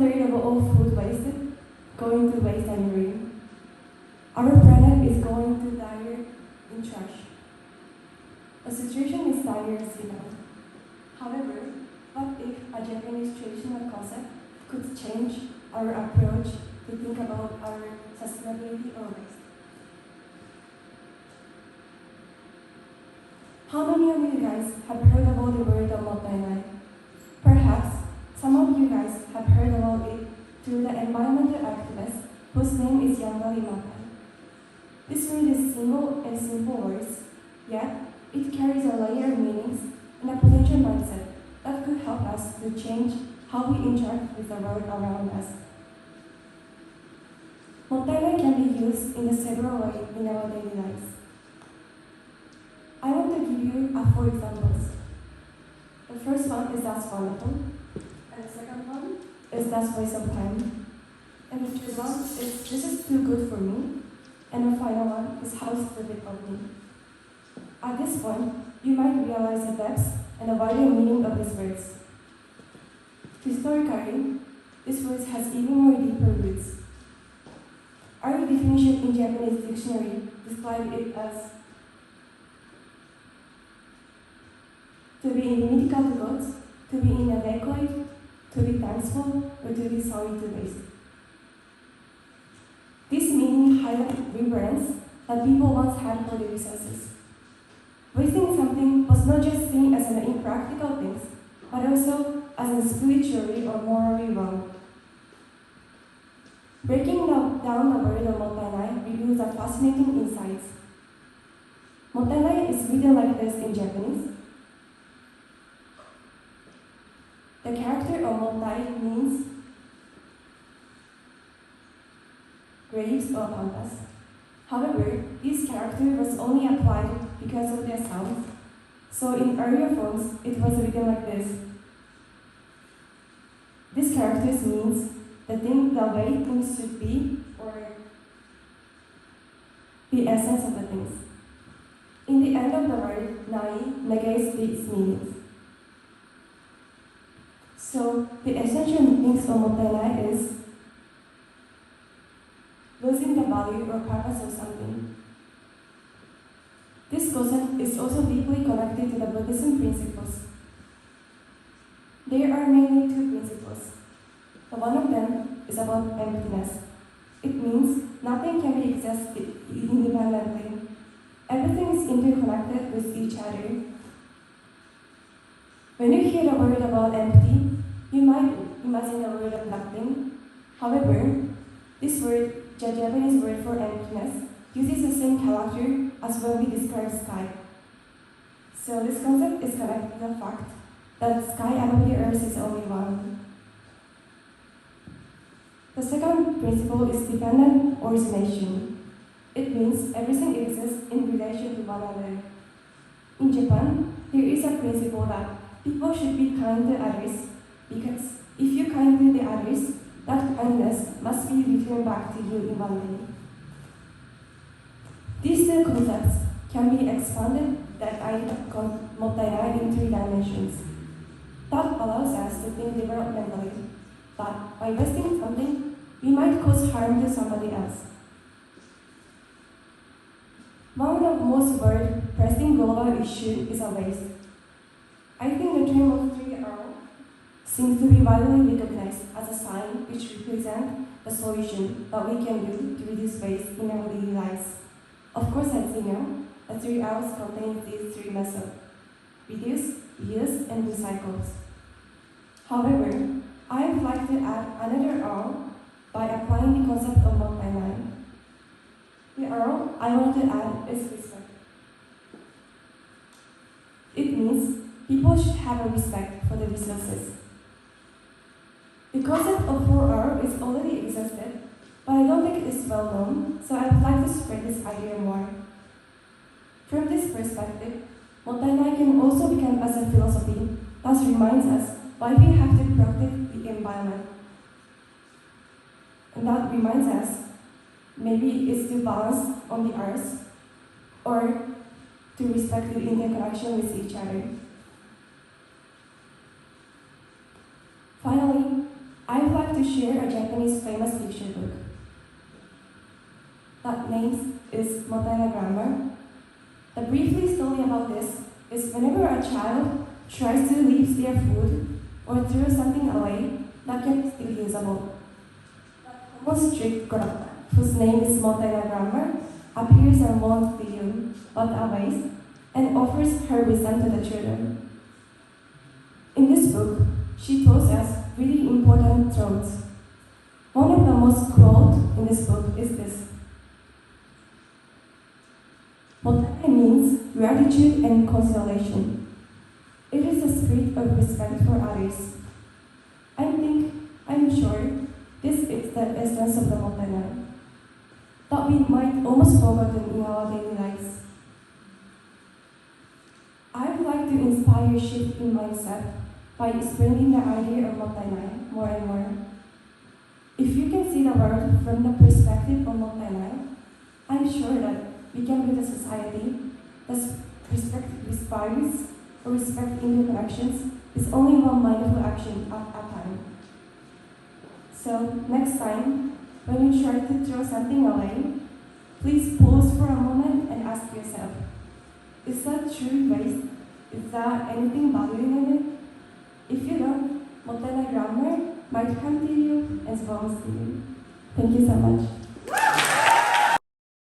1/3 of all food wasted going to waste and ruin. Our planet is going to die in trash. The situation is dire as we know. However, what if a Japanese traditional concept could change our approach to think about our sustainability or waste? How many of you guys have heard about the word of mottainai? Perhaps some of you guys have heard about it through the environmental activist whose name is Yangali Matai. This word is single and simple words, yet it carries a layer of meanings and a potential mindset that could help us to change how we interact with the world around us. Mottainai can be used in several ways in our daily lives. I want to give you 4 examples. The first one is that's wonderful, and the second one is that's waste of time, and the third one is this is too good for me, and the final one is how stupid of me. At this point, you might realize the depth and the wider meaning of these words. Historically, this word has even more deeper roots. Our definition in Japanese dictionary describes it as to be inimical to God, to be inadequate, to be thankful, or to be sorry to waste. This meaning highlights reverence that people once had for the resources. Wasting something was not just seen as an impractical thing, but also as a spiritually or morally wrong. Breaking down the word of mottainai reveals a fascinating insights. Mottainai is written like this in Japanese. The character of mottai means graves or pampas. However, this character was only applied because of their sound, so in earlier forms it was written like this. This character means the way things should be, or the essence of the things. In the end of the word, nai negates its meanings. So, the essential meanings of mottainai is losing the value or purpose of something. This concept is also deeply connected to the Buddhism principles. There are mainly 2 principles. One of them is about emptiness. It means nothing can be existed independently. Everything is interconnected with each other. When you hear the word about empty, you might imagine the word of nothing. However, this word, the Japanese word for emptiness, uses the same character as when we describe sky. So this concept is connected to the fact that the sky above the earth is only one. The second principle is dependent origination. It means everything exists in relation to one another. In Japan, there is a principle that people should be kind to others because if you kind to the others, that kindness must be returned back to you in one day. These 2 concepts can be expanded that I mottainai in 3 dimensions. That allows us to think developmentally, but by wasting something, we might cause harm to somebody else. One of the most world-pressing global issues is a waste. I think the term of 3R seems to be widely recognized as a sign which represents the solution that we can do to reduce waste in our daily lives. Of course, as you know, the 3 R's contain these 3 methods: reduce, reuse, and recycle. However, I would like to add another R by applying the concept of mottainai. The R I want to add is respect. It means people should have a respect for the resources. The concept of 4R is already existed, but I don't think it is well known, so I would like to spread this idea more. From this perspective, mottainai can also become as a philosophy that reminds us why we have to protect the environment. And that reminds us maybe it's to balance on the earth or to respect the interconnection with each other. Finally, I would like to to share a Japanese famous picture book. That name is Mottainai Grammar. The briefly story about this is whenever a child tries to leave their food or throw something away that can be still usable. The most strict Goraka, whose name is Mottainai Grammar, appears in one video about our ways and offers her wisdom to the children. In this book, she tells us really important truths. One of the most quoted in this book is this. Mottainai means gratitude and consideration. It is a spirit of respect for others. I'm sure this is the essence of the Mottainai that we might almost forgotten in our daily lives. I would like to inspire a shift in mindset by explaining the idea of Mottainai more and more. If you can see the world from the perspective of Mottainai, I'm sure that we can build a society that respects values or respect interactions is only one mindful action at a time. So next time, when you try to throw something away, please pause for a moment and ask yourself, is that true waste? Is there anything valuable in it? If you don't, Mottainai Grammar might come to you and belongs to you. Thank you so much.